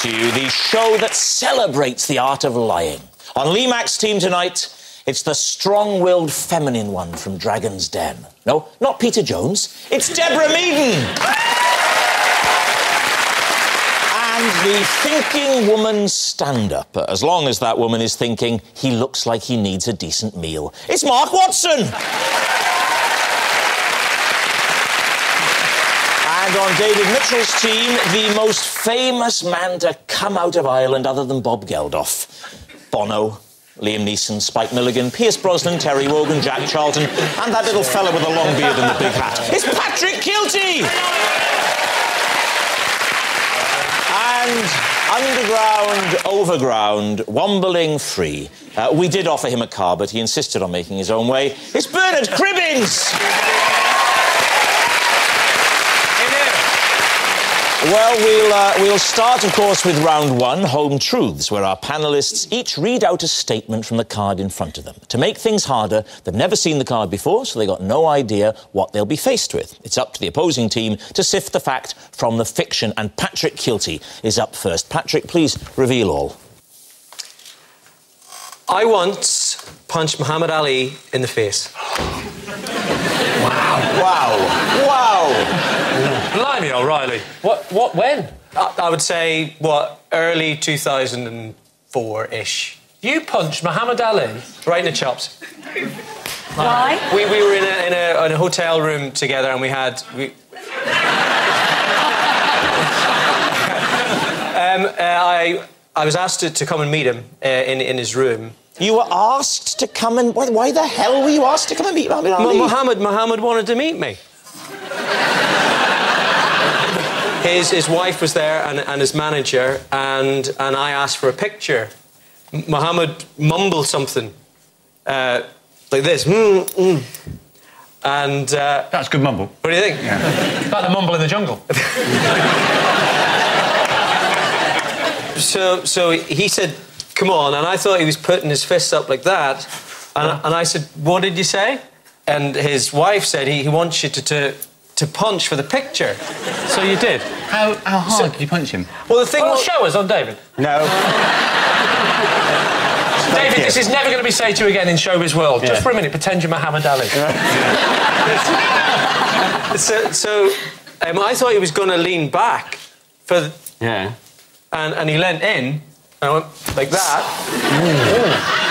to you the show that celebrates the art of lying. On Lee Mack's team tonight, it's the strong-willed feminine one from Dragon's Den. No, not Peter Jones. It's Deborah Meaden. And the thinking woman stand-up, as long as that woman is thinking he looks like he needs a decent meal. It's Mark Watson. And on David Mitchell's team, the most famous man to come out of Ireland other than Bob Geldof. Bono, Liam Neeson, Spike Milligan, Pierce Brosnan, Terry Wogan, Jack Charlton, and that little fella with the long beard and the big hat. It's Patrick Kielty! And underground, overground, wombling free. We did offer him a car, but he insisted on making his own way. It's Bernard Cribbins! Well, we'll start, of course, with round one, Home Truths, where our panellists each read out a statement from the card in front of them. To make things harder, they've never seen the card before, so they've got no idea what they'll be faced with. It's up to the opposing team to sift the fact from the fiction, and Patrick Kielty is up first. Patrick, please reveal all. I once punched Muhammad Ali in the face. Wow. Blimey, O'Reilly. What, when? I would say, early 2004-ish. You punched Muhammad Ali? Right in the chops. Why? We were in a hotel room together and I was asked to come and meet him in his room. You were asked to come and... Why the hell were you asked to come and meet Muhammad Ali? Muhammad wanted to meet me. His wife was there and his manager, and I asked for a picture. Muhammad mumbled something like this. And... That's good mumble. What do you think? Yeah. It's like the mumble in the jungle. So he said, come on, and I thought he was putting his fists up like that. And I said, what did you say? And his wife said he wants you to punch for the picture. So you did? How hard did you punch him? Well, the thing was... show us on David. No. David, this is never going to be said to you again in showbiz world. Yeah. Just for a minute, pretend you're Muhammad Ali. I thought he was going to lean back for... Yeah. And he leant in, and I went like that.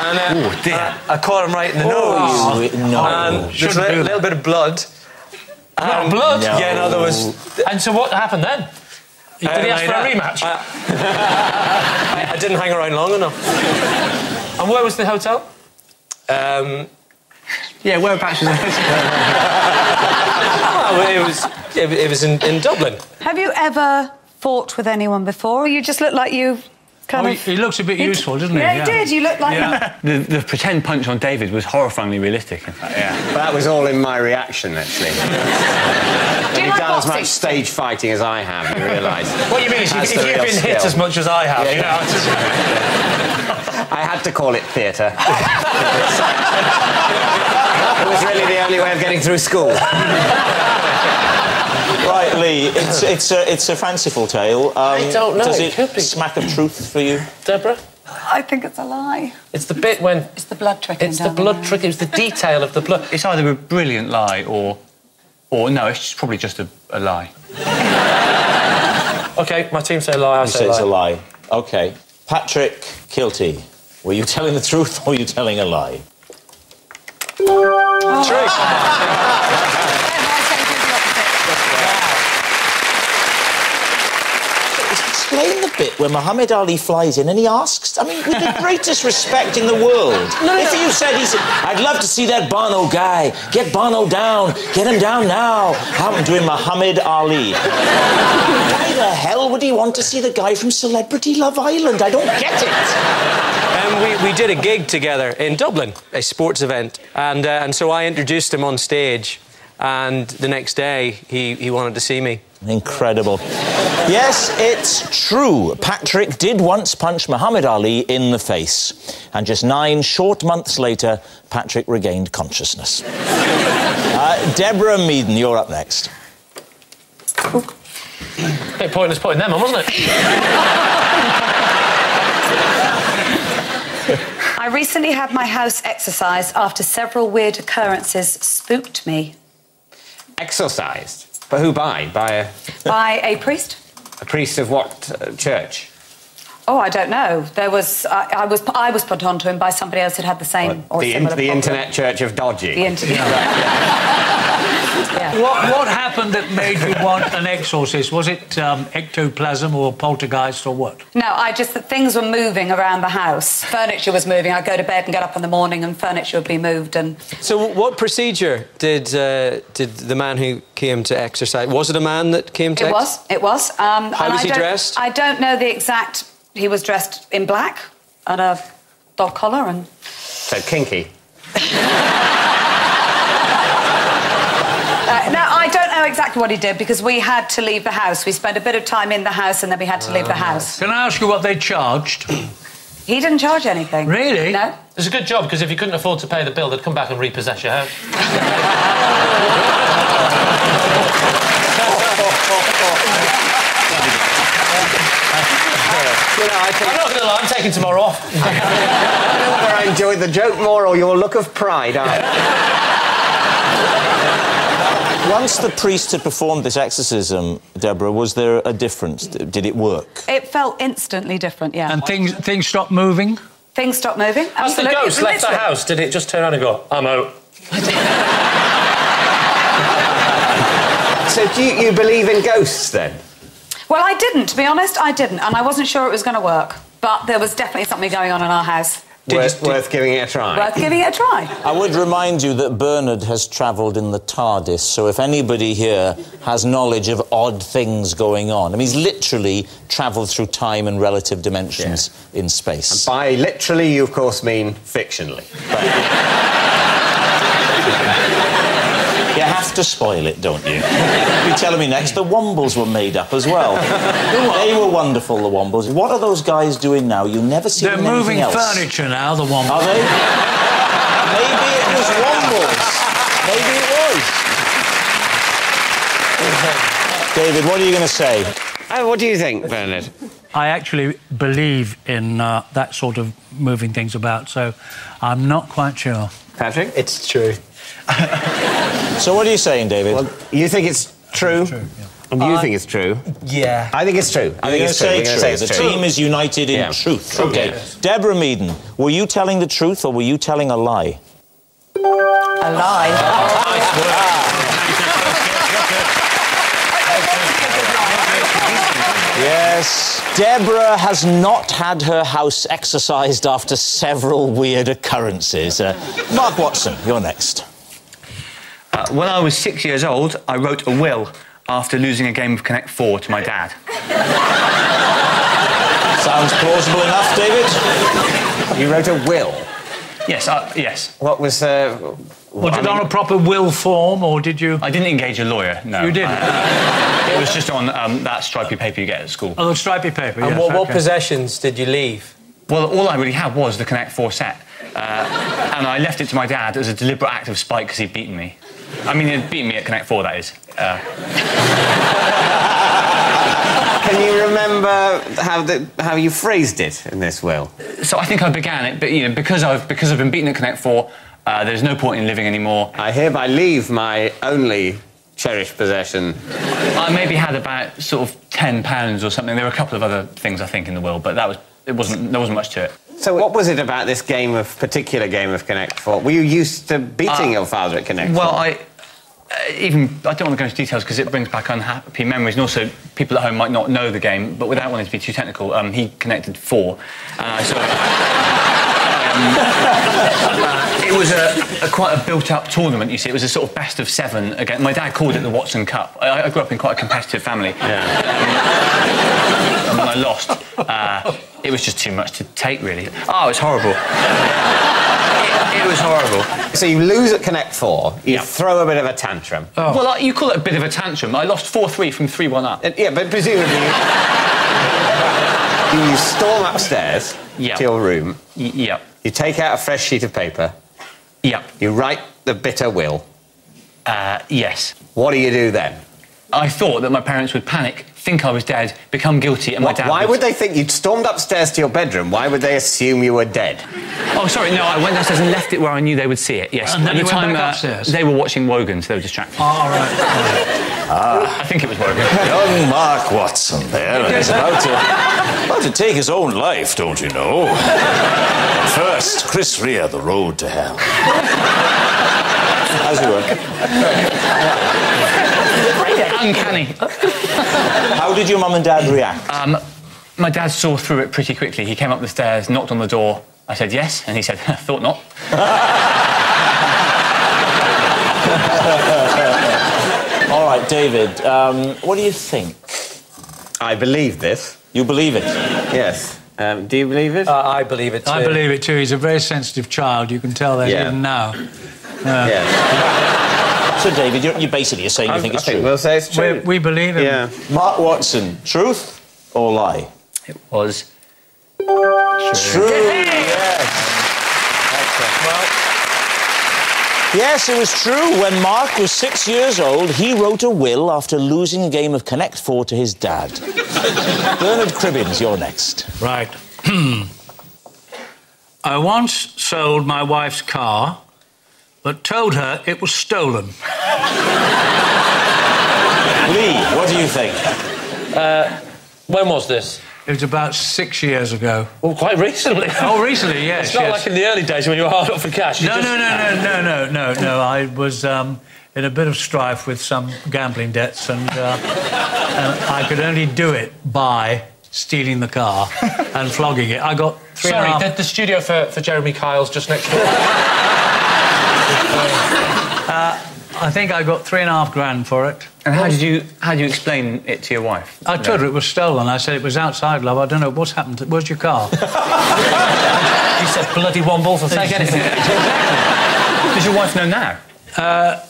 And dear. I caught him right in the nose. No. And there's a little bit of blood. Blood? No. Yeah, no, there was... And so what happened then? Did he ask for a rematch? I didn't hang around long enough. And where was the hotel? Yeah, whereabouts was the hotel? It was in Dublin. Have you ever fought with anyone before? You just look like you kind of... He looks a bit useful, doesn't he? Yeah, he did. You look like... The pretend punch on David was horrifyingly realistic, in fact, yeah. But that was all in my reaction, actually. Do you You've like done as boxing? much stage fighting as I have, you realise. What you mean is if you've been hit as much as I have, you know... I had to call it theatre. It was really the only way of getting through school. Right, Lee, it's a fanciful tale. I don't know. Does It could be. smack of truth for you? Deborah? I think it's a lie. It's the bit when... It's the blood trickling. It's the blood trick. It's the detail of the blood. It's either a brilliant lie or no, it's probably just a lie. OK, my team say lie, I say lie. It's a lie. OK. Patrick Kielty, were you telling the truth or were you telling a lie? True. Explain the bit where Muhammad Ali flies in and he asks, I mean, with the greatest respect in the world. If you said, I'd love to see that Bono guy. Get Bono down. Get him down now. Happened to him, Muhammad Ali. Why the hell would he want to see the guy from Celebrity Love Island? I don't get it. We did a gig together in Dublin, a sports event, and so I introduced him on stage, and the next day he wanted to see me. Incredible. Yes, it's true. Patrick did once punch Muhammad Ali in the face. And just 9 short months later, Patrick regained consciousness. Deborah Meaden, you're up next. Bit pointless putting them on, wasn't it? I recently had my house exorcised after several weird occurrences spooked me. Exorcised? But who by? By a priest. a priest of what church? Oh, I don't know. There was... I was put onto him by somebody else who'd had the same or similar problem. Internet Church of Dodgy. The internet. Yeah. What happened that made you want an exorcist? Was it ectoplasm or poltergeist or what? No, that things were moving around the house. Furniture was moving. I'd go to bed and get up in the morning and furniture would be moved and... So what procedure did the man who came to exorcise... Was it a man that came to exorcise? It was. How was he dressed? I don't know the exact... He was dressed in black and a dog collar and... So kinky. No, I don't know exactly what he did because we had to leave the house. We spent a bit of time in the house and then we had to leave the house. Can I ask you what they charged? He didn't charge anything. Really? No. It's a good job, because if you couldn't afford to pay the bill, they'd come back and repossess your house. I'm not going to lie, I'm taking tomorrow off. I don't know whether I enjoyed the joke more or your look of pride. Once the priest had performed this exorcism, Deborah, was there a difference? Did it work? It felt instantly different, yeah. And things stopped moving? Things stopped moving? As the ghost left the house, did it just turn around and go, I'm out? So do you believe in ghosts, then? Well, I didn't, to be honest, I didn't. And I wasn't sure it was going to work. But there was definitely something going on in our house. Worth giving it a try. Worth giving it a try. I would remind you that Bernard has travelled in the TARDIS, so if anybody here has knowledge of odd things going on... I mean, he's literally travelled through time and relative dimensions in space. And by literally, you, of course, mean fictionally. You have to spoil it, don't you? You're telling me next the Wombles were made up as well. They were wonderful, the Wombles. What are those guys doing now? You never see them They're moving else. furniture now, the Wombles. Are they? Maybe it was Wombles. Maybe it was. David, what are you going to say? What do you think, Bernard? I actually believe in that sort of moving things about, so I'm not quite sure. Patrick? It's true. So what are you saying, David? Well, you think it's true? True, yeah. And you think it's true? Yeah. I think it's true. I think it's true. We're gonna say it's The true. team is united in truth. OK. Yes. Deborah Meaden, were you telling the truth or were you telling a lie? A lie. Yes. Deborah has not had her house exorcised after several weird occurrences. Mark Watson, you're next. When I was 6 years old, I wrote a will after losing a game of Connect 4 to my dad. Sounds plausible enough, David. You wrote a will? Yes, yes. What was... Was it on a proper will form, or did you... I didn't engage a lawyer, no. You didn't? It was just on that stripy paper you get at school. Oh, the stripy paper, And yes, what okay. possessions did you leave? Well, all I really had was the Connect 4 set. And I left it to my dad as a deliberate act of spite because he'd beaten me. I mean, he'd beaten me at Connect 4, that is. Can you remember how you phrased it in this will? So I think I began it, but because I've been beaten at Connect 4, there's no point in living anymore. I hereby leave my only cherished possession. I maybe had about sort of £10 or something. There were a couple of other things I think in the will, but there wasn't much to it. So what was it about this particular game of Connect 4? Were you used to beating your father at Connect 4? Well, I don't want to go into details because it brings back unhappy memories, and also people at home might not know the game, but without wanting to be too technical, he connected 4, and I sort of... it was quite a built-up tournament, you see. It was a sort of best of 7 again. My dad called it the Watson Cup. I grew up in quite a competitive family. Yeah. And when I lost, it was just too much to take, really. Oh, it was horrible. It was horrible. So you lose at Connect 4, you throw a bit of a tantrum. Oh. Well, you call it a bit of a tantrum. I lost 4-3 from 3-1 up. Yeah, but presumably you storm upstairs to your room. Yep. You take out a fresh sheet of paper. Yep. You write the bitter will. Yes. What do you do then? I thought that my parents would panic, think I was dead, become guilty, and my dad... Why would they think you'd stormed upstairs to your bedroom? Why would they assume you were dead? Oh, sorry, no, I went downstairs and left it where I knew they would see it, yes. And then At the you went time, back upstairs? They were watching Wogan, so they were distracted. Oh, right. I think it was Wogan. Young Mark Watson there, and he's about to take his own life, don't you know? First, Chris Rea, The Road to Hell. As you were. Uncanny. How did your mum and dad react? My dad saw through it pretty quickly. He came up the stairs, knocked on the door. I said yes, and he said, thought not. All right, David, what do you think? I believe this. You believe it? Yes. Do you believe it? I believe it too. I believe it too. He's a very sensitive child. You can tell that even now. Yes. So, David, you're basically saying you think it's true. We'll say it's true. We believe him. Yeah. Mark Watson, truth or lie? It was... True, yes. Yes, it was true. When Mark was 6 years old, he wrote a will after losing a game of Connect 4 to his dad. Bernard Cribbins, you're next. Right. I once sold my wife's car, but told her it was stolen. Lee, what do you think? When was this? It was about 6 years ago. Well, quite recently. Oh, recently, yes. It's not like in the early days when you were hard up for cash. No. I was in a bit of strife with some gambling debts, and I could only do it by stealing the car and flogging it. I got three. Sorry, the studio for Jeremy Kyle's just next door. I think I got $3,500 for it. And how did you explain it to your wife? I told her it was stolen. I said it was outside, love. I don't know what's happened. Where's your car? You said bloody wombles. I'll take anything. Does your wife know now?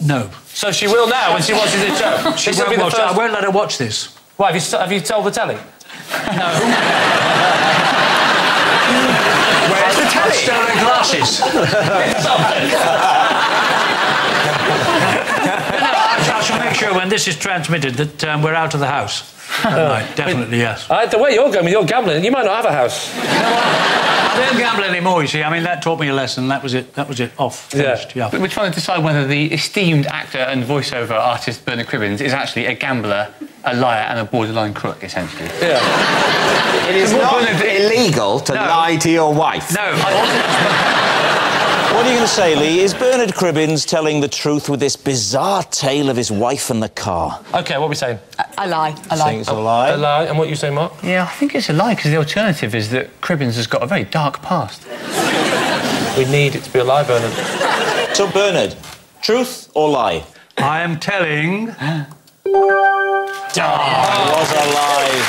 No. So she will now when she watches the show. I won't let her watch this. Why, have you told the telly? No. Where's the telly? Stolen glasses. I shall make sure when this is transmitted that we're out of the house. Right, definitely, yes. The way you're going with your gambling, you might not have a house. I don't gamble anymore, you see. I mean, that taught me a lesson. That was it. Off. Finished, yeah. But we're trying to decide whether the esteemed actor and voiceover artist Bernard Cribbins is actually a gambler, a liar and a borderline crook, essentially. Yeah. It is not illegal to lie to your wife. No. What are you going to say, Lee? Is Bernard Cribbins telling the truth with this bizarre tale of his wife and the car? OK, what are we saying? A lie. I think it's a lie. A lie. And what you say, Mark? Yeah, I think it's a lie, because the alternative is that Cribbins has got a very dark past. We need it to be a lie, Bernard. So, Bernard, truth or lie? I am telling... It was a lie.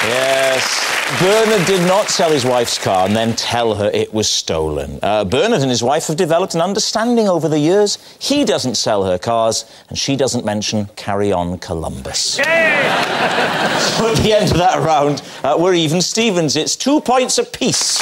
Yes. Bernard did not sell his wife's car and then tell her it was stolen. Bernard and his wife have developed an understanding over the years. He doesn't sell her cars, and she doesn't mention Carry On Columbus. So at the end of that round, we're even Stevens. It's 2 points apiece.